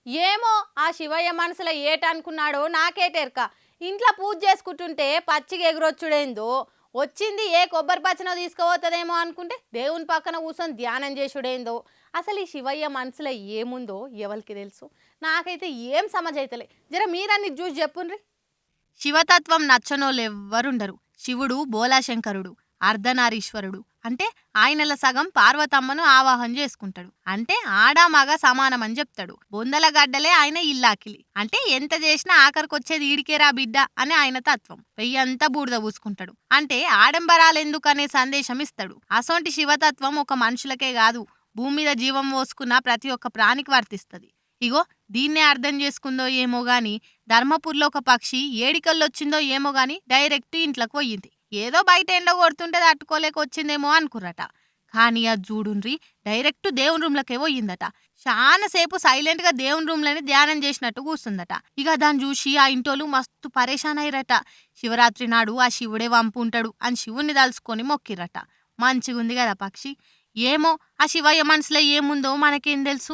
ఏమో ఆ శివయ్య మనసులో ఏటనుకున్నాడో నాకేటెరక. ఇంట్లో పూజ చేసుకుంటుంటే పచ్చిగా ఎగురొచ్చుడేందో, వచ్చింది ఏ కొబ్బరి పచ్చనో తీసుకుపోతుందేమో అనుకుంటే దేవుని పక్కన కూర్చొని ధ్యానం చేసుడేందో. అసలు ఈ శివయ్య మనసులో ఏముందో ఎవరికి తెలుసు? నాకైతే ఏం సమజైతలే. జర మీరన్ని చూసి చెప్పుండ్రి. శివతత్వం నచ్చనోళ్ళెవ్వరుండరు. శివుడు బోలాశంకరుడు, అర్ధనారీశ్వరుడు. అంటే ఆయనల సగం పార్వతమ్మను ఆవాహన చేసుకుంటాడు. అంటే ఆడా మగ సమానమని చెప్తాడు. బొందల గడ్డలే ఆయన ఇల్లాకిలి. అంటే ఎంత చేసినా ఆఖరికొచ్చేది ఈడికేరా బిడ్డ అని ఆయన తత్వం. వెయ్యంతా బూడిద పూసుకుంటాడు. అంటే ఆడంబరాలెందుకనే సందేశం ఇస్తాడు. అసొంటి శివతత్వం ఒక మనుషులకే కాదు, భూమి మీద జీవం పోసుకున్న ప్రతి ఒక్క ప్రాణికి వర్తిస్తుంది. ఇగో దీన్నే అర్థం చేసుకుందో ఏమో గాని ధర్మపూర్లో ఒక పక్షి ఏడికల్లొచ్చిందో ఏమో గాని డైరెక్ట్ ఇంట్లోకి పోయింది. ఏదో బయట ఎండ కొడుతుంటే తట్టుకోలేక వచ్చిందేమో అనుకుర్రట. కానీ అది చూడుండ్రి, డైరెక్ట్ దేవుని రూమ్లకే పోయిందట. చాలాసేపు సైలెంట్ గా దేవుని రూమ్లని ధ్యానం చేసినట్టు కూర్చుందట. ఇక దాన్ని చూసి ఆ ఇంటోళ్ళు మస్తు పరేషాన్ అయ్యారట. శివరాత్రి నాడు ఆ శివుడే వంపు ఉంటాడు అని శివుణ్ణి తలుసుకొని మొక్కిరట. మంచిగుంది కదా పక్షి. ఏమో ఆ శివయ్య మనసులో ఏముందో మనకేం తెలుసు.